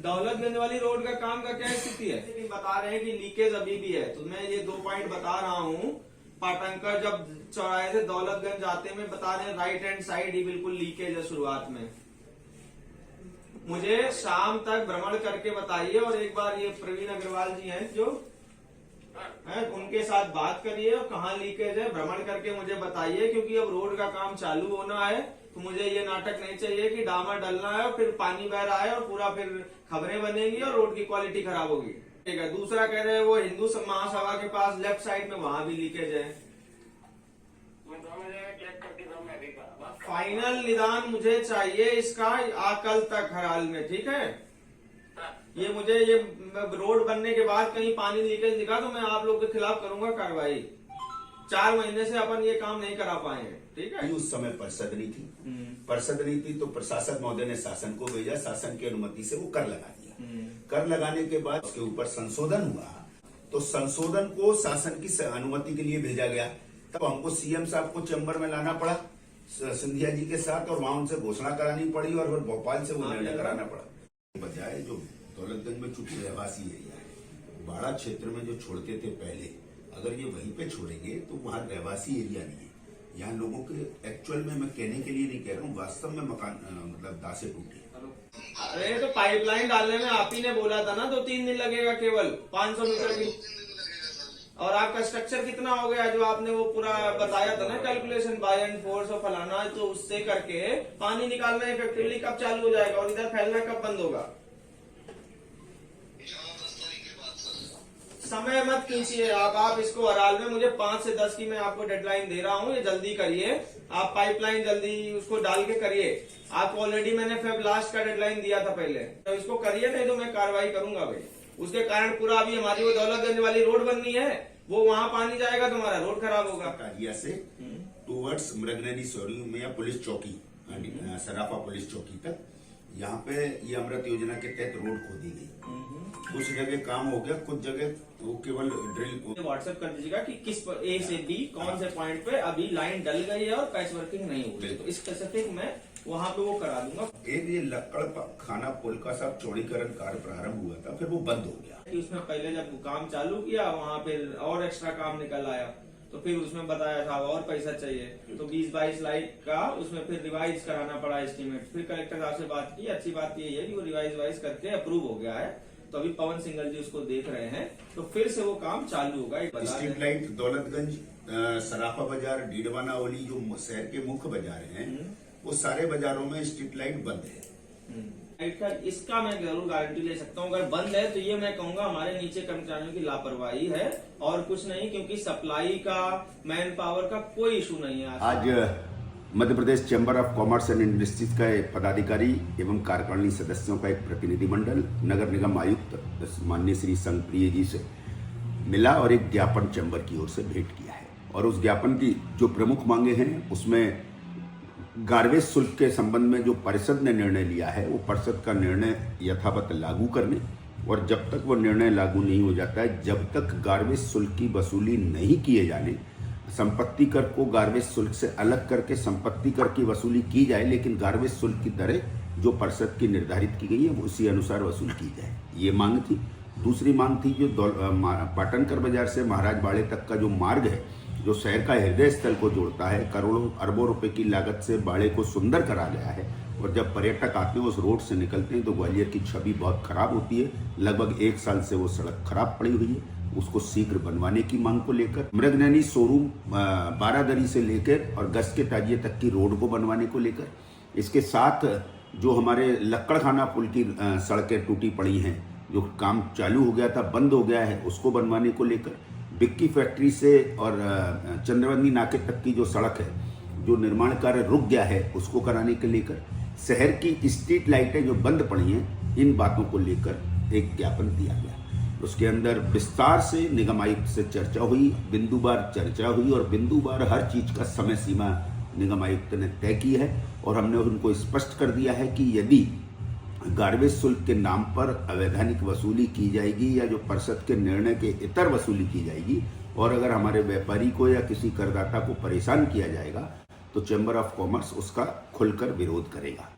दौलतगंज वाली रोड का काम का क्या स्थिति है? बता रहे हैं कि लीकेज अभी भी है, तो मैं ये 2 पॉइंट बता रहा हूँ। पाटंकर जब चौराहे से दौलतगंज जाते में बता रहे हैं राइट हैंड साइड ही बिल्कुल लीकेज है शुरुआत में। मुझे शाम तक भ्रमण करके बताइए, और एक बार ये प्रवीण अग्रवाल जी हैं जो है, उनके साथ बात करिए और कहाँ लीकेज है भ्रमण करके मुझे बताइए, क्योंकि अब रोड का काम चालू होना है। तो मुझे ये नाटक नहीं चाहिए कि डामर डलना है और फिर पानी बह रहा है और पूरा फिर खबरें बनेंगी और रोड की क्वालिटी खराब होगी। ठीक है। दूसरा कह रहे हैं वो हिंदू महासभा के पास लेफ्ट साइड में वहां भी लीकेज है। फाइनल निदान मुझे चाहिए इसका कल तक हर हाल में, ठीक है। ये मुझे ये रोड बनने के बाद कहीं पानी लीकेज दिखा तो मैं आप लोग के खिलाफ करूंगा कार्रवाई। 4 महीने से अपन ये काम नहीं करा पाए हैं, ठीक है। उस समय परिषद नहीं थी, परिषद नहीं थी तो प्रशासक महोदय ने शासन को भेजा, शासन की अनुमति से वो कर लगा दिया। कर लगाने के बाद उसके ऊपर संशोधन हुआ, तो संशोधन को शासन की अनुमति के लिए भेजा गया। तब हमको सीएम साहब को चैम्बर में लाना पड़ा सिंधिया जी के साथ, और वहां उनसे घोषणा करानी पड़ी और फिर भोपाल से वो निर्णय कराना पड़ा। बजाय जो दौलतगंज में चूंकि रहवासी एरिया है, बाड़ा क्षेत्र में जो छोड़ते थे पहले, अगर ये वहीं पे छोड़ेंगे तो वहां रहवासी एरिया नहीं है। यहाँ लोगों के एक्चुअल में मैं कहने के लिए नहीं कह रहा हूँ, वास्तव में मकान मतलब दासे टूटे। अरे तो पाइपलाइन डालने में आप ही ने बोला था ना 2-3 दिन लगेगा केवल 500 मीटर की, और आपका स्ट्रक्चर कितना हो गया जो आपने वो पूरा बताया था ना कैलकुलेशन बाय एंड फोर्स और फलाना, तो उससे करके पानी निकालना इफेक्टिवली कब चालू हो जाएगा और इधर फैलना कब बंद होगा? समय मत खींचिए आप इसको हराल में। मुझे 5 से 10 की मैं आपको डेडलाइन दे रहा हूँ, ये जल्दी करिए। आप पाइपलाइन जल्दी उसको डाल के करिए। आपको ऑलरेडी मैंने फेब लास्ट का डेडलाइन दिया था पहले, तो इसको करिए, नहीं तो मैं कार्रवाई करूंगा भाई। उसके कारण पूरा अभी हमारी वो दौलतगंज वाली रोड बननी है, वो वहां पानी जाएगा तो हमारा रोड खराब होगा। कारिया से टूवर्ड्स मृगनदी शोरूम या पुलिस चौकी, सराफा पुलिस चौकी तक, यहाँ पे ये अमृत योजना के तहत रोड खोदी गई। कुछ जगह काम हो गया, कुछ जगह वो केवल ड्रिल। व्हाट्सएप कर दीजिएगा कि किस ए से बी कौन से पॉइंट पे अभी लाइन डल गई है और पैच वर्किंग नहीं हो रही, तो इस स्पेसिफिक मैं वहाँ पे वो करा दूंगा। एक ये लक्कड़ खाना पुल का सब चौड़ीकरण कार्य प्रारंभ हुआ था, फिर वो बंद हो गया। उसमें पहले जब काम चालू किया वहाँ फिर और एक्स्ट्रा काम निकल आया, तो फिर उसमें बताया था और पैसा चाहिए, तो 20-22 लाख का उसमें फिर रिवाइज कराना पड़ा एस्टीमेट। फिर कलेक्टर साहब से बात की, अच्छी बात यही है कि वो रिवाइज करके अप्रूव हो गया है, तो अभी पवन सिंगल जी उसको देख रहे हैं, तो फिर से वो काम चालू होगा। स्ट्रीट लाइट दौलतगंज, सराफा बाजार, डीडवाना ओली जो शहर के मुख्य बाजार हैं, वो सारे बाजारों में स्ट्रीट लाइट बंद है। इसका मैं जरूर गारंटी ले सकता हूँ, अगर बंद है तो ये मैं कहूंगा हमारे नीचे कर्मचारियों की लापरवाही है और कुछ नहीं, क्योंकि सप्लाई का, मैन पावर का कोई इशू नहीं है। आज Madhya Pradesh chamber of commerce and industries का एक पदाधिकारी एवं कार्यकारिणी सदस्यों का एक प्रतिनिधिमंडल नगर निगम आयुक्त माननीय श्री संघप्रिय जी से मिला और एक ज्ञापन चैम्बर की ओर से भेंट किया है। और उस ज्ञापन की जो प्रमुख मांगे हैं उसमें गार्बेज शुल्क के संबंध में जो परिषद ने निर्णय लिया है, वो परिषद का निर्णय यथावत लागू करने, और जब तक वो निर्णय लागू नहीं हो जाता है, जब तक गार्बेज शुल्क की वसूली नहीं किए जाने, संपत्ति कर को गार्बेज शुल्क से अलग करके संपत्ति कर की वसूली की जाए, लेकिन गार्बेज शुल्क की दरें जो परिषद की निर्धारित की गई है उसी अनुसार वसूल की जाए, ये मांग थी। दूसरी मांग थी जो पाटनकर बाजार से महाराज बाड़े तक का जो मार्ग है, जो शहर का हृदय स्थल को जोड़ता है, करोड़ों अरबों रुपए की लागत से बाड़े को सुंदर करा गया है, और जब पर्यटक आते हैं उस रोड से निकलते हैं तो ग्वालियर की छवि बहुत खराब होती है। लगभग 1 साल से वो सड़क खराब पड़ी हुई है, उसको शीघ्र बनवाने की मांग को लेकर, मृगनैनी शोरूम बारादरी से लेकर और गस के ताजिए तक की रोड को बनवाने को लेकर, इसके साथ जो हमारे लक्कड़ खाना पुल की सड़कें टूटी पड़ी हैं, जो काम चालू हो गया था बंद हो गया है, उसको बनवाने को लेकर, बिक्की फैक्ट्री से और चंद्रवंदी नाके तक की जो सड़क है, जो निर्माण कार्य रुक गया है, उसको कराने के लेकर, शहर की स्ट्रीट लाइटें जो बंद पड़ी हैं, इन बातों को लेकर एक ज्ञापन दिया गया। उसके अंदर विस्तार से निगम आयुक्त से चर्चा हुई, बिंदुवार चर्चा हुई, और बिंदुवार हर चीज का समय सीमा निगम आयुक्त ने तय की है, और हमने उनको स्पष्ट कर दिया है कि यदि गार्बेज शुल्क के नाम पर अवैधानिक वसूली की जाएगी या जो परिषद के निर्णय के इतर वसूली की जाएगी, और अगर हमारे व्यापारी को या किसी करदाता को परेशान किया जाएगा, तो चैम्बर ऑफ कॉमर्स उसका खुलकर विरोध करेगा।